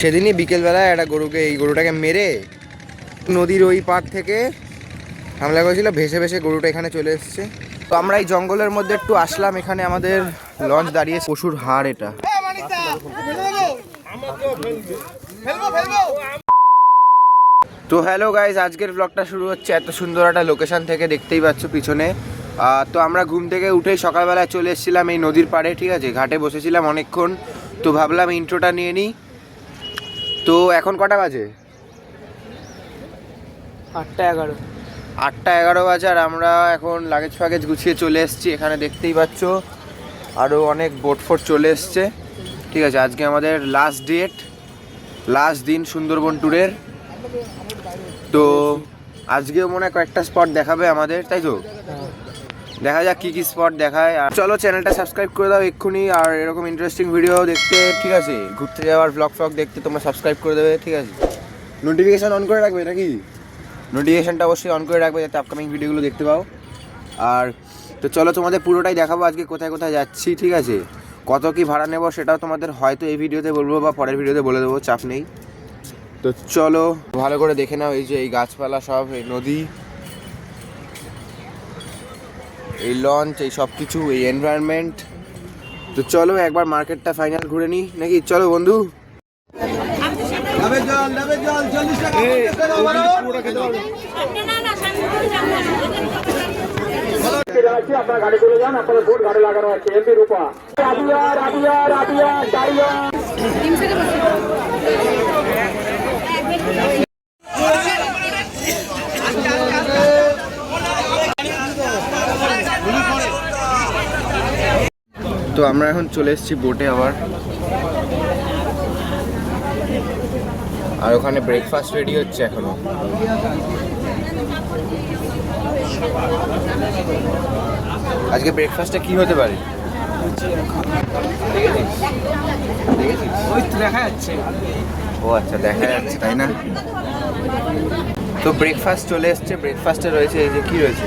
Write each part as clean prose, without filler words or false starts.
সেদিনই বিকেলবেলায় একটা এই গরুটাকে মেরে নদীর ওই পার থেকে হামলা করেছিল, ভেসে ভেসে গরুটা এখানে চলে এসছে। তো আমরা এই জঙ্গলের মধ্যে একটু আসলাম, এখানে আমাদের লঞ্চ দাঁড়িয়ে, পশুর হাড় এটা। তো হ্যালো গাইজ, আজকের ব্লগটা শুরু হচ্ছে এত সুন্দর একটা লোকেশন থেকে, দেখতেই পাচ্ছ পিছনে। তো আমরা ঘুম থেকে উঠেই সকালবেলায় চলে এসেছিলাম এই নদীর পাড়ে, ঠিক আছে, ঘাটে বসেছিলাম অনেকক্ষণ। তো ভাবলাম ইন্ট্রোটা নিয়ে নিই। তো এখন কটা বাজে? 8টা 11 বাজে, আর আমরা এখন লাগেজ ফাগেজ গুছিয়ে চলে এসেছি এখানে, দেখতেই পাচ্ছ আরও অনেক বোট ফোট চলে এসছে, ঠিক আছে। আজকে আমাদের লাস্ট দিন সুন্দরবন ট্যুরের। তো আজকেও মনে হয় কয়েকটা স্পট দেখাবে আমাদের, তাই তো? দেখা যাক কী স্পট দেখায়। আর চলো চ্যানেলটা সাবস্ক্রাইব করে দাও এক্ষুনি, আর এরকম ইন্টারেস্টিং ভিডিও দেখতে, ঠিক আছে, ঘুরতে যাওয়ার ব্লগ ফ্লগ দেখতে তোমরা সাবস্ক্রাইব করে দেবে, ঠিক আছে। নোটিফিকেশান অন করে রাখবে নাকি? নোটিফিকেশানটা অবশ্যই অন করে রাখবে যাতে আপকামিং ভিডিওগুলো দেখতে পাও। আর তো চলো তোমাদের পুরোটাই দেখাবো আজকে কোথায় কোথায় যাচ্ছি, ঠিক আছে। কত কি ভাড়া নেবো সেটাও তোমাদের হয়তো এই ভিডিওতে বলবো বা পরের ভিডিওতে বলে দেবো, চাপ নেই। তো চলো ভালো করে দেখে নাও, এই যে এই গাছপালা সব, এই নদী, এই লঞ্চ, এই সব কিছু, এই এনভায়রনমেন্ট। তো চলো একবার মার্কেটটা ফাইনাল ঘুরে নিই নাকি? চলো বন্ধু। আপনারা গাড়ি চলে যান, আপনারা ভোট গাড়ি লাগানো আছে এমপি রূপা। তো আমরা এখন চলে এসেছি বোটে আবার, আর ওখানে ব্রেকফাস্ট রেডি হচ্ছে এখনো। আজকে ব্রেকফাস্টে কি হতে পারে? দেখা যাচ্ছে। ও আচ্ছা, দেখা যাচ্ছে তাই না? তো ব্রেকফাস্ট চলে এসছে, ব্রেকফাস্টে রয়েছে এই যে কি রয়েছে,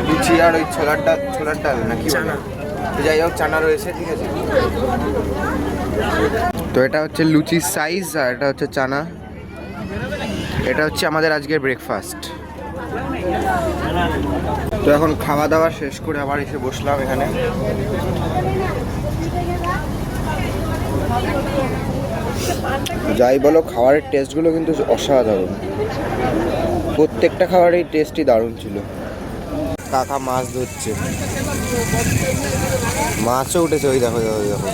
লুচি আর ওই ছোলার ডাল নাকি চানা, যাই হোক চানা রয়েছে, ঠিক আছে। তো এটা হচ্ছে লুচির সাইজ, আর এটা হচ্ছে চানা। এটা হচ্ছে আমাদের আজকের ব্রেকফাস্ট। তো এখন খাওয়া দাওয়া শেষ করে আবার এসে বসলাম এখানে। যাই বলো, খাবারের টেস্টগুলো কিন্তু অসাধারণ, প্রত্যেকটা খাবারের টেস্টই দারুণ ছিল। কাকা মাছ ধরছে, মাছও উঠেছে, ওই দেখো ওই দেখো।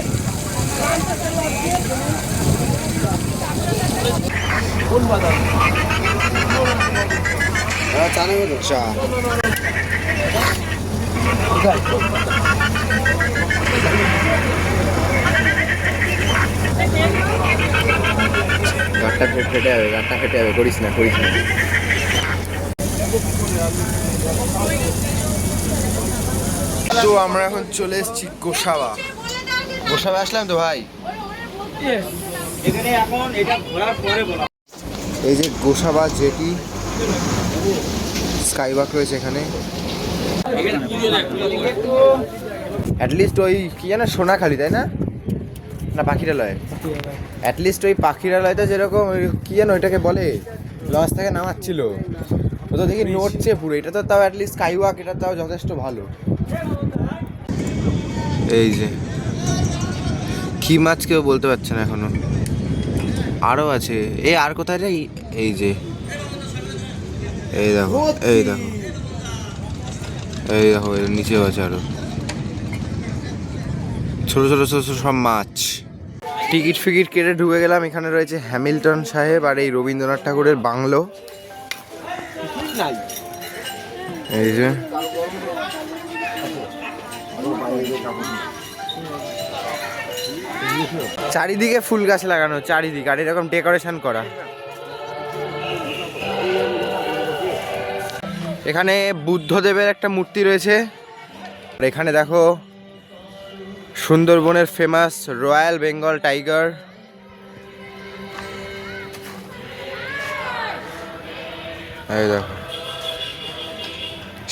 চা গাটটা ফেটে যাবে, করিস না। তো আমরা এখন চলে এসেছি গোসাবা আসলাম তো ভাই। এই যে গোসাবা জেটি, স্কাইওয়াক রয়েছে এখানে। অ্যাটলিস্ট ওই কি জানো, সোনাখালি তাই না, পাখিরালয়, অ্যাটলিস্ট ওই পাখিরালয়তে যেরকম কি জানো ওইটাকে বলে, লঞ্চ থেকে নামাচ্ছিল, ও তো দেখি নড়ছে পুরো। এটা তো তাও অ্যাটলিস্ট স্কাইওয়াক, এটা তাও যথেষ্ট ভালো। এই যে কি মাছ কেউ বলতে পারছে না এখনো, আরও আছে। আর কোথায় রে? এই যে এই দেখো এর নিচেও আছে আরো ছোট সব মাছ। টিকিট ফিকিট কেটে ঢুকে গেলাম, এখানে রয়েছে হ্যামিল্টন সাহেব আর এই রবীন্দ্রনাথ ঠাকুরের বাংলো। এই যে চারিদিকে ফুল গাছ লাগানো, চারিদিকে, আর এরকম ডেকোরেশন করা। এখানে বুদ্ধদেবের একটা মূর্তি রয়েছে। আর এখানে দেখো সুন্দরবনের ফেমাস রয়্যাল বেঙ্গল টাইগার। এই দেখো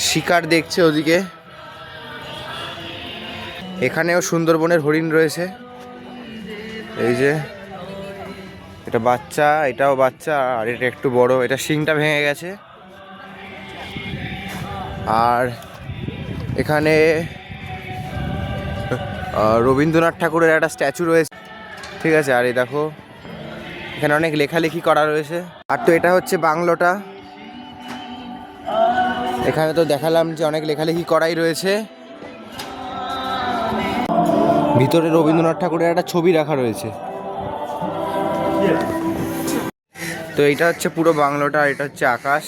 শিকার দেখছে ওদিকে। এখানেও সুন্দরবনের হরিণ রয়েছে, এই যে এটা বাচ্চা, এটাও বাচ্চা, আর এটা একটু বড়, এটা শিংটা ভেঙে গেছে। আর এখানে রবীন্দ্রনাথ ঠাকুরের একটা স্ট্যাচু রয়েছে, ঠিক আছে। আর এই দেখো এখানে অনেক লেখালেখি করা রয়েছে। আর তো এটা হচ্ছে বাংলোটা, এখানে তো দেখালাম যে অনেক লেখালেখি করাই রয়েছে। ভিতরে রবীন্দ্রনাথ ঠাকুরের একটা ছবি রাখা রয়েছে। তো এইটা হচ্ছে পুরো বাংলোটা, এটা হচ্ছে আকাশ।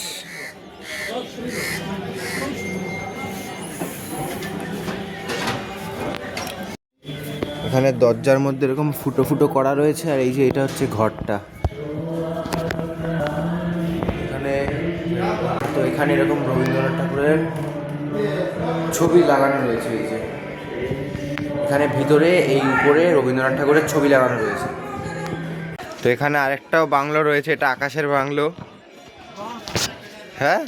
এখানে দরজার মধ্যে এরকম ফুটো ফুটো করা রয়েছে। আর এই যে এটা হচ্ছে ঘরটা, এখানে তো এখানে এরকম রবীন্দ্রনাথ ঠাকুরের ছবি লাগানো রয়েছে। এই যে এখানে ভিতরে এই উপরে রবীন্দ্রনাথ ঠাকুরের ছবি লাগানো রয়েছে। তো এখানে আরেকটাও বাংলো রয়েছে, এটা আকাশের বাংলো। হ্যাঁ,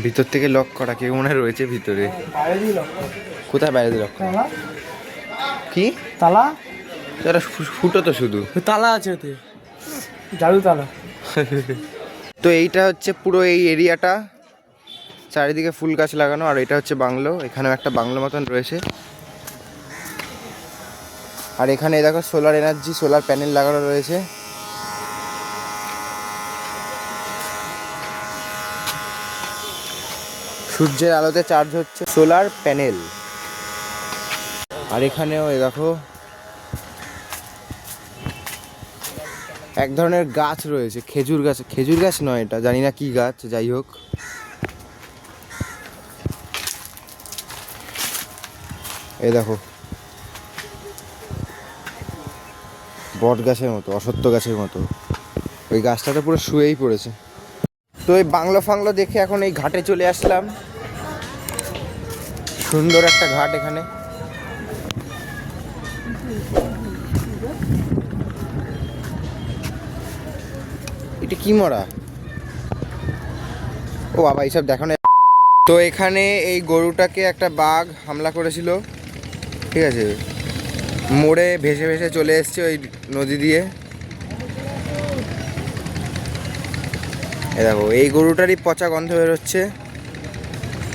ভিতর থেকে লক করা, কেউ মনে রয়েছে ভিতরে। কোথায় বাইরে দিয়ে লক করা? কি তালা? এটা ফুটো তো, শুধু তালা আছে ওতে, জাদু তালা। তো এইটা হচ্ছে পুরো এই এরিয়াটা, চারিদিকে ফুল গাছ লাগানো। আর এটা হচ্ছে বাংলো, এখানেও একটা বাংলো মতন রয়েছে। আর এখানে দেখো সোলার এনার্জি, সোলার প্যানেল লাগানো রয়েছে। সূর্যের আলোতে চার্জ হচ্ছে সোলার প্যানেল। আর এখানেও দেখো এক ধরনের গাছ রয়েছে, খেজুর গাছ। খেজুর গাছ নয় এটা, জানি না কি গাছ, যাই হোক। এই দেখো বট গাছের মতো, অসত্য গাছের মতো, ওই গাছটাতে পুরো শুয়েই পড়েছে। তো এই বাংলো ফাংলো দেখে এখন এই ঘাটে চলে আসলাম। সুন্দর একটা ঘাট এখানে। এটা কি মরা? ও বাবা, এইসব দেখো না। তো এখানে এই গরুটাকে একটা বাঘ হামলা করেছিল, ঠিক আছে। মোড়ে ভেসে ভেসে চলে এসছে ওই নদী দিয়ে। এ দেখো এই গরুটারই পচা গন্ধ বেরোচ্ছে,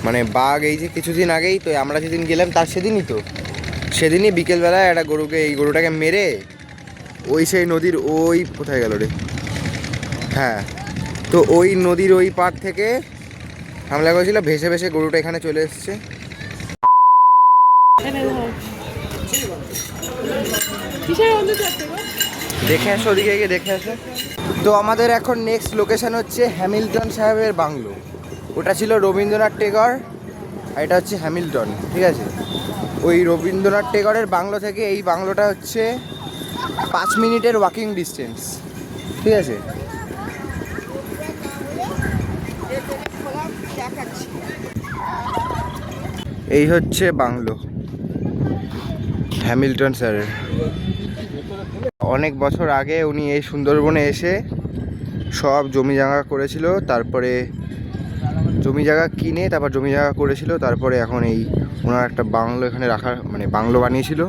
মানে বাঘ এই যে কিছুদিন আগেই তো আমরা যেদিন গেলাম তার সেদিনই তো, সেদিনই বিকেলবেলায় একটা গরুকে, এই গরুটাকে মেরে ওই সেই নদীর ওই কোথায় গেল রে, হ্যাঁ, তো ওই নদীর ওই পাড় থেকে হামলা করেছিল। ভেসে ভেসে গরুটা এখানে চলে এসছে। দেখে আসো, ওদিকে গিয়ে দেখে আসো। তো আমাদের এখন নেক্সট লোকেশন হচ্ছে হ্যামিল্টন সাহেবের বাংলো। ওটা ছিল রবীন্দ্রনাথ টেগর, আর এটা হচ্ছে হ্যামিল্টন, ঠিক আছে। ওই রবীন্দ্রনাথ টেগরের বাংলো থেকে এই বাংলোটা হচ্ছে 5 মিনিটের ওয়াকিং ডিস্টেন্স, ঠিক আছে। এই হচ্ছে বাংলো হ্যামিল্টন স্যারের। অনেক বছর আগে উনি এই সুন্দরবনে এসে সব জমি জায়গা করেছিল, তারপরে জমি জায়গা কিনে তারপর জমি জায়গা করেছিল, তারপরে এখন এই ওনার একটা বাংলো এখানে রাখার, মানে বাংলো বানিয়েছিল,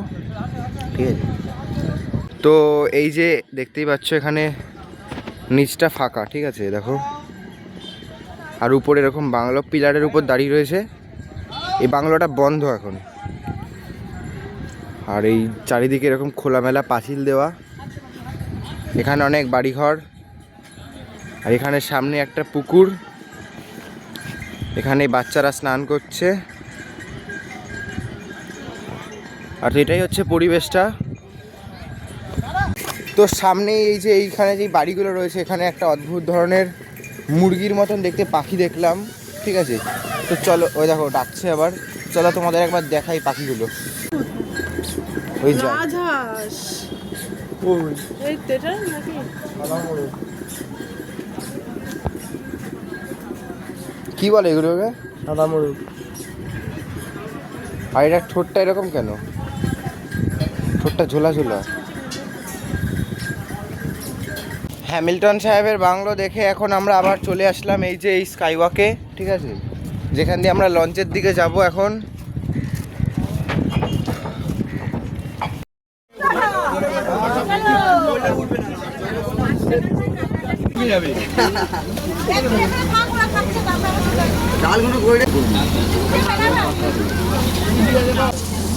ঠিক আছে। তো এই যে দেখতেই পাচ্ছ এখানে নিচটা ফাঁকা, ঠিক আছে, দেখো। আর উপরে এরকম বাংলো পিলারের উপর দাঁড়িয়ে রয়েছে। এই বাংলোটা বন্ধ এখন। আর এই চারিদিকে এরকম খোলামেলা পাঁচিল দেওয়া, এখানে অনেক বাড়িঘর। আর এখানে সামনে একটা পুকুর, এখানে বাচ্চারা স্নান করছে। আর এটাই হচ্ছে পরিবেশটা। তো সামনে এই যে এইখানে যে বাড়িগুলো রয়েছে, এখানে একটা অদ্ভুত ধরনের মুরগির মতন দেখতে পাখি দেখলাম, ঠিক আছে। তো চলো, ওই দেখো ডাকছে আবার, চলো তোমাদের একবার দেখাই পাখিগুলো। ওই রাজহাঁস, এই তেটা নাকি কি বলে এগুলোকে? সাদা মোরগ। আর এটা ঠোঁটটা এরকম কেন? ঠোঁটটা ঝোলা ঝোলা। হ্যামিল্টন সাহেবের বাংলো দেখে এখন আমরা আবার চলে আসলাম এই যে এই স্কাইওয়াকে, ঠিক আছে, যেখান দিয়ে আমরা লঞ্চের দিকে যাব এখন।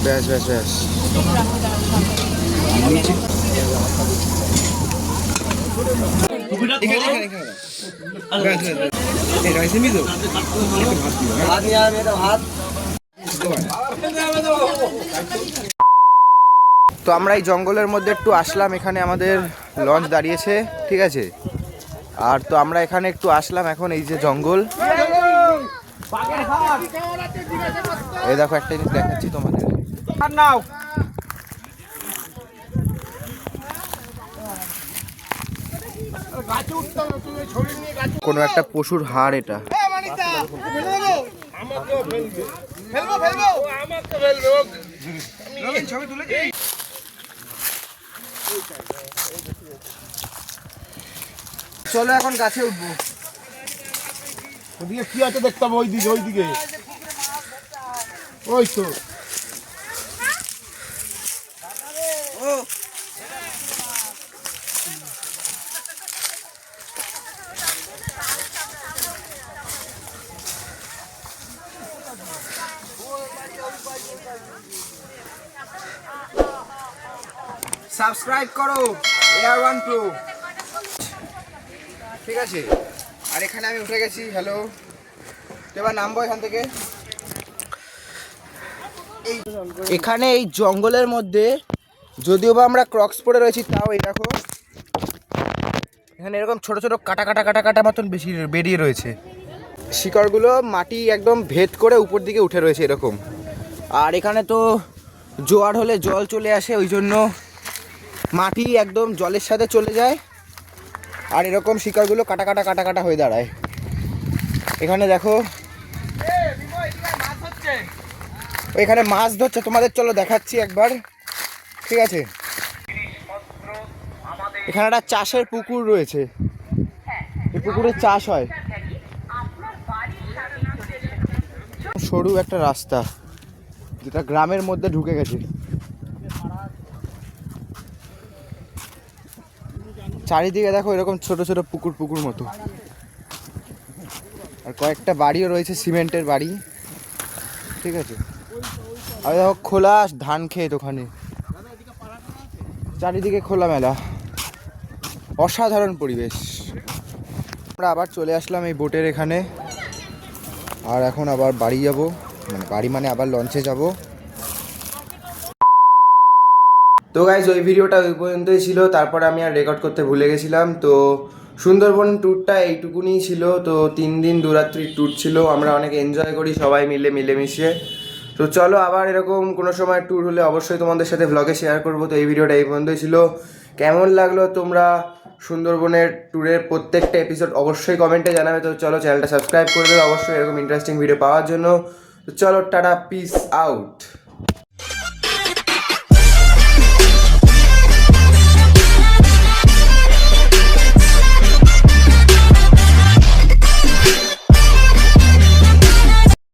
ব্যাস ব্যাস ব্যাস। তো আমরা এই জঙ্গলের মধ্যে একটু আসলাম, এখানে আমাদের লঞ্চ দাঁড়িয়েছে, ঠিক আছে। আর তো আমরা এখানে একটু আসলাম, এখন এই যে জঙ্গল, এই দেখো একটা জিনিস দেখাচ্ছি তোমাদের। কোনো একটা পশুর হাড় এটা। চলো এখন গাছে উঠবো। ওদিকে কি আছে দেখতে হবে, ওইদিকে ওইদিকে ওই তো। সাবস্ক্রাইব করো এয়ার ওয়ান প্রো, ঠিক আছে। আর এখানে আমি উঠে গেছি। হ্যালো, এবার নামবো এখান থেকে। এখানে এই জঙ্গলের মধ্যে যদিও বা আমরা ক্রক্স পরে রয়েছি, তাও এই দেখো এখানে এরকম ছোট ছোট কাটা কাটা কাটা কাটা মতন বেশি বেরিয়ে রয়েছে। শিকড়গুলো মাটি একদম ভেদ করে উপর দিকে উঠে রয়েছে এরকম। আর এখানে তো জোয়ার হলে জল চলে আসে, ওই জন্য মাটি একদম জলের সাথে চলে যায়, আর এরকম শিকড়গুলো কাটা কাটা কাটা কাটা হয়ে দাঁড়ায়। এখানে দেখো এখানে মাছ ধরছে, তোমাদের চলো দেখাচ্ছি একবার, ঠিক আছে। এখানে একটা চাষের পুকুর রয়েছে, এই পুকুরে চাষ হয়। সরু একটা রাস্তা যেটা গ্রামের মধ্যে ঢুকে গেছে। চারিদিকে দেখো এরকম ছোট ছোট পুকুর পুকুর মতো, আর কয়েকটা বাড়িও রয়েছে, সিমেন্টের বাড়ি, ঠিক আছে। আর দেখো খোলা ধান ক্ষেত, ওখানে চারিদিকে খোলামেলা, অসাধারণ পরিবেশ। আমরা আবার চলে আসলাম এই বোটের এখানে, আর এখন আবার বাড়ি যাব, মানে বাড়ি মানে আবার লঞ্চে যাব। তো গাইজ ওই ভিডিওটা ওই পর্যন্তই ছিল, তারপর আমি আর রেকর্ড করতে ভুলে গেছিলাম। তো সুন্দরবন ট্যুরটা এইটুকুনি ছিল। তো 3 দিন 2 রাত্রির ট্যুর ছিল, আমরা অনেক এনজয় করি সবাই মিলে মিলেমিশে। তো চলো আবার এরকম কোনো সময় ট্যুর হলে অবশ্যই তোমাদের সাথে ভ্লগে শেয়ার করবো। তো এই ভিডিওটা এই পর্যন্তই ছিল। কেমন লাগলো তোমরা সুন্দরবনের ট্যুরের প্রত্যেকটা এপিসোড অবশ্যই কমেন্টে জানাবে। তো চলো চ্যানেলটা সাবস্ক্রাইব করে দেবে অবশ্যই এরকম ইন্টারেস্টিং ভিডিও পাওয়ার জন্য। তো চলো টাটা, পিস আউট।